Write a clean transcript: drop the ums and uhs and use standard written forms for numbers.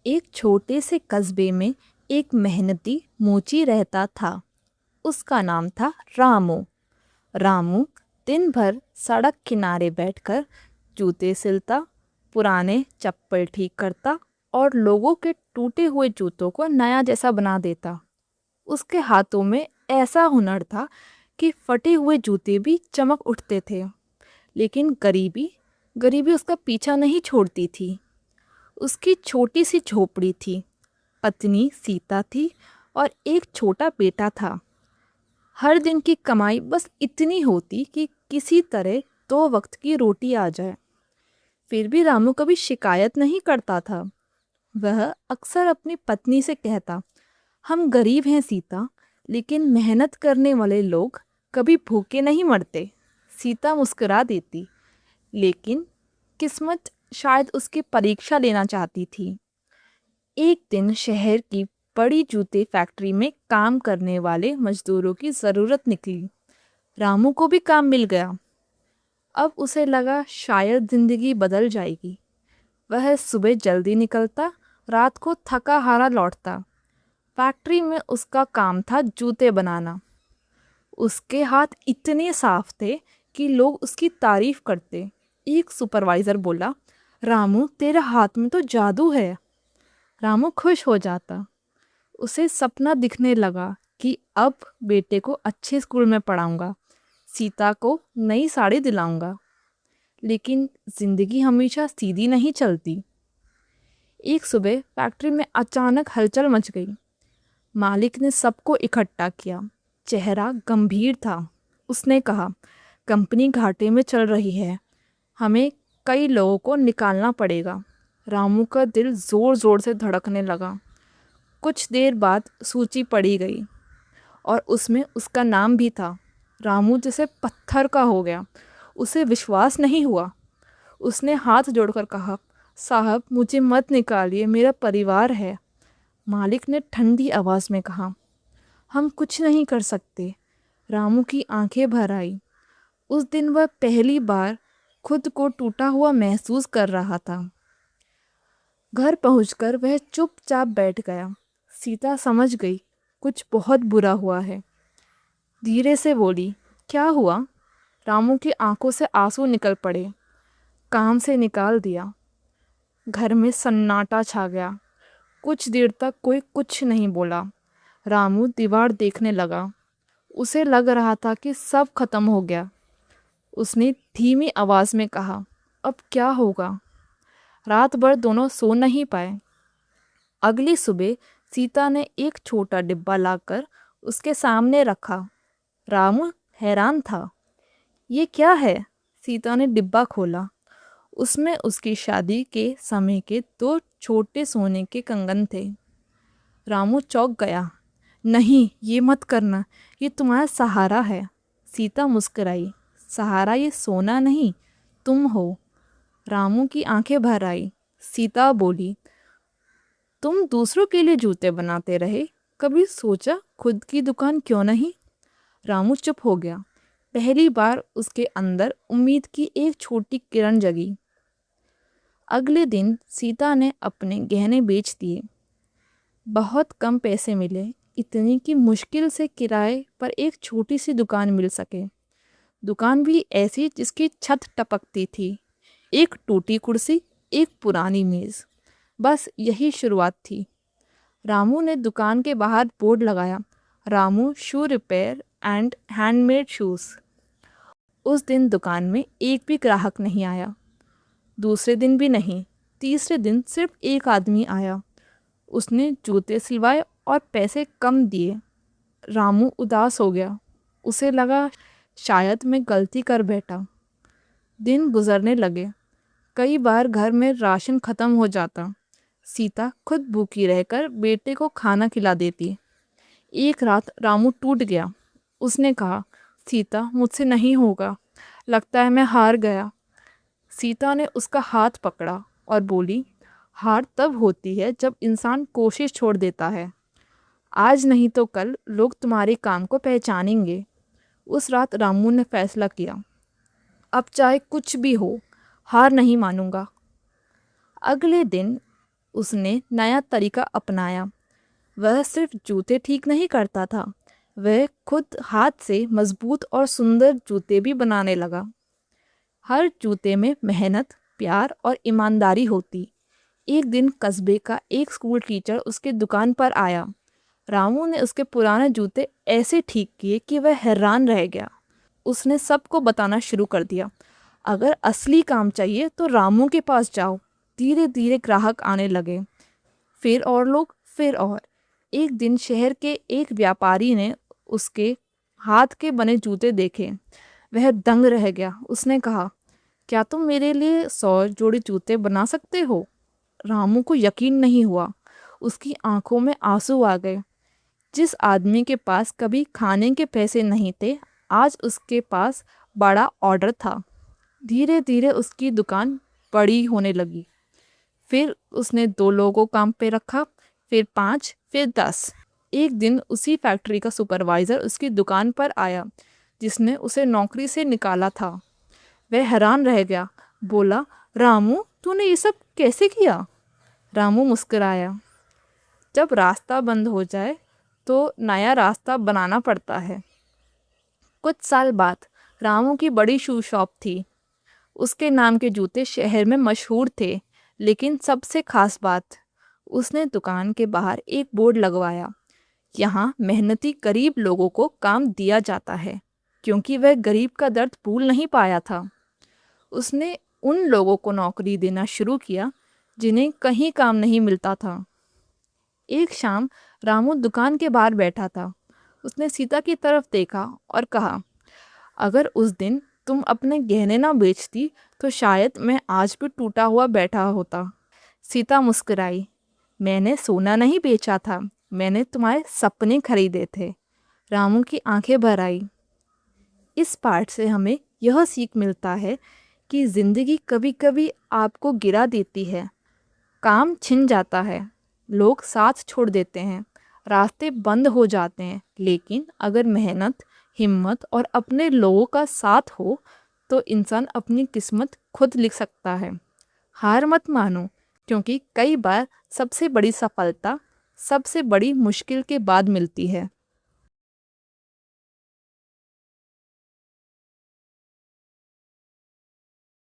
एक छोटे से कस्बे में एक मेहनती मोची रहता था। उसका नाम था रामू। रामू दिन भर सड़क किनारे बैठकर जूते सिलता, पुराने चप्पल ठीक करता और लोगों के टूटे हुए जूतों को नया जैसा बना देता। उसके हाथों में ऐसा हुनर था कि फटे हुए जूते भी चमक उठते थे। लेकिन गरीबी गरीबी उसका पीछा नहीं छोड़ती थी। उसकी छोटी सी झोपड़ी थी, पत्नी सीता थी और एक छोटा बेटा था। हर दिन की कमाई बस इतनी होती कि किसी तरह 2 वक्त की रोटी आ जाए। फिर भी रामू कभी शिकायत नहीं करता था। वह अक्सर अपनी पत्नी से कहता, हम गरीब हैं सीता, लेकिन मेहनत करने वाले लोग कभी भूखे नहीं मरते। सीता मुस्कुरा देती, लेकिन किस्मत शायद उसकी परीक्षा लेना चाहती थी। एक दिन शहर की बड़ी जूते फैक्ट्री में काम करने वाले मजदूरों की ज़रूरत निकली। रामू को भी काम मिल गया। अब उसे लगा शायद ज़िंदगी बदल जाएगी। वह सुबह जल्दी निकलता, रात को थका हारा लौटता। फैक्ट्री में उसका काम था जूते बनाना। उसके हाथ इतने साफ थे कि लोग उसकी तारीफ करते। एक सुपरवाइज़र बोला, रामू तेरे हाथ में तो जादू है। रामू खुश हो जाता। उसे सपना दिखने लगा कि अब बेटे को अच्छे स्कूल में पढ़ाऊंगा, सीता को नई साड़ी दिलाऊंगा। लेकिन जिंदगी हमेशा सीधी नहीं चलती। एक सुबह फैक्ट्री में अचानक हलचल मच गई। मालिक ने सबको इकट्ठा किया। चेहरा गंभीर था। उसने कहा, कंपनी घाटे में चल रही है, हमें कई लोगों को निकालना पड़ेगा। रामू का दिल ज़ोर ज़ोर से धड़कने लगा। कुछ देर बाद सूची पढ़ी गई और उसमें उसका नाम भी था। रामू जैसे पत्थर का हो गया। उसे विश्वास नहीं हुआ। उसने हाथ जोड़कर कहा, साहब मुझे मत निकालिए, मेरा परिवार है। मालिक ने ठंडी आवाज़ में कहा, हम कुछ नहीं कर सकते। रामू की आंखें भर आई। उस दिन वह पहली बार खुद को टूटा हुआ महसूस कर रहा था। घर पहुंचकर वह चुपचाप बैठ गया। सीता समझ गई कुछ बहुत बुरा हुआ है। धीरे से बोली, क्या हुआ? रामू की आंखों से आंसू निकल पड़े। काम से निकाल दिया। घर में सन्नाटा छा गया। कुछ देर तक कोई कुछ नहीं बोला। रामू दीवार देखने लगा। उसे लग रहा था कि सब खत्म हो गया। उसने धीमी आवाज़ में कहा, अब क्या होगा? रात भर दोनों सो नहीं पाए। अगली सुबह सीता ने एक छोटा डिब्बा लाकर उसके सामने रखा। रामू हैरान था। ये क्या है? सीता ने डिब्बा खोला। उसमें उसकी शादी के समय के 2 छोटे सोने के कंगन थे। रामू चौंक गया। नहीं, ये मत करना, ये तुम्हारा सहारा है। सीता मुस्कुराई। सहारा ये सोना नहीं, तुम हो। रामू की आंखें भर आई। सीता बोली, तुम दूसरों के लिए जूते बनाते रहे, कभी सोचा खुद की दुकान क्यों नहीं? रामू चुप हो गया। पहली बार उसके अंदर उम्मीद की एक छोटी किरण जगी। अगले दिन सीता ने अपने गहने बेच दिए। बहुत कम पैसे मिले, इतनी कि मुश्किल से किराए पर एक छोटी सी दुकान मिल सके। दुकान भी ऐसी जिसकी छत टपकती थी। एक टूटी कुर्सी, एक पुरानी मेज़, बस यही शुरुआत थी। रामू ने दुकान के बाहर बोर्ड लगाया, रामू शू रिपेयर एंड हैंडमेड शूज़। उस दिन दुकान में एक भी ग्राहक नहीं आया। दूसरे दिन भी नहीं। तीसरे दिन सिर्फ एक आदमी आया। उसने जूते सिलवाए और पैसे कम दिए। रामू उदास हो गया। उसे लगा शायद मैं गलती कर बैठा। दिन गुजरने लगे। कई बार घर में राशन ख़त्म हो जाता। सीता खुद भूखी रहकर बेटे को खाना खिला देती। एक रात रामू टूट गया। उसने कहा, सीता मुझसे नहीं होगा, लगता है मैं हार गया। सीता ने उसका हाथ पकड़ा और बोली, हार तब होती है जब इंसान कोशिश छोड़ देता है। आज नहीं तो कल लोग तुम्हारे काम को पहचानेंगे। उस रात रामू ने फैसला किया, अब चाहे कुछ भी हो, हार नहीं मानूंगा। अगले दिन उसने नया तरीका अपनाया। वह सिर्फ जूते ठीक नहीं करता था, वह खुद हाथ से मजबूत और सुंदर जूते भी बनाने लगा। हर जूते में मेहनत, प्यार और ईमानदारी होती। एक दिन कस्बे का एक स्कूल टीचर उसके दुकान पर आया। रामू ने उसके पुराने जूते ऐसे ठीक किए कि वह हैरान रह गया। उसने सबको बताना शुरू कर दिया, अगर असली काम चाहिए तो रामू के पास जाओ। धीरे धीरे ग्राहक आने लगे, फिर और लोग, फिर और। एक दिन शहर के एक व्यापारी ने उसके हाथ के बने जूते देखे। वह दंग रह गया। उसने कहा, क्या तुम मेरे लिए 100 जोड़ी जूते बना सकते हो? रामू को यकीन नहीं हुआ। उसकी आंखों में आंसू आ गए। जिस आदमी के पास कभी खाने के पैसे नहीं थे, आज उसके पास बड़ा ऑर्डर था। धीरे धीरे उसकी दुकान बड़ी होने लगी। फिर उसने 2 लोगों को काम पे रखा, फिर 5, फिर 10। एक दिन उसी फैक्ट्री का सुपरवाइज़र उसकी दुकान पर आया, जिसने उसे नौकरी से निकाला था। वह हैरान रह गया, बोला, रामू, तूने ये सब कैसे किया? रामू मुस्कुराया, जब रास्ता बंद हो जाए तो नया रास्ता बनाना पड़ता है। कुछ साल बाद रामू की बड़ी शू शॉप थी। उसके नाम के जूते शहर में मशहूर थे, लेकिन सबसे खास बात, उसने दुकान के बाहर एक बोर्ड लगवाया, यहाँ मेहनती गरीब लोगों को काम दिया जाता है, क्योंकि वह गरीब का दर्द भूल नहीं पाया था। उसने उन लोगों को नौकरी देना शुरू किया जिन्हें कहीं काम नहीं मिलता था। एक शाम रामू दुकान के बाहर बैठा था। उसने सीता की तरफ देखा और कहा, अगर उस दिन तुम अपने गहने ना बेचती तो शायद मैं आज भी टूटा हुआ बैठा होता। सीता मुस्कुराई, मैंने सोना नहीं बेचा था, मैंने तुम्हारे सपने खरीदे थे। रामू की आंखें भर आई। इस पाठ से हमें यह सीख मिलता है कि ज़िंदगी कभी कभी आपको गिरा देती है। काम छिन जाता है, लोग साथ छोड़ देते हैं, रास्ते बंद हो जाते हैं, लेकिन अगर मेहनत, हिम्मत और अपने लोगों का साथ हो तो इंसान अपनी किस्मत खुद लिख सकता है। हार मत मानो, क्योंकि कई बार सबसे बड़ी सफलता सबसे बड़ी मुश्किल के बाद मिलती है।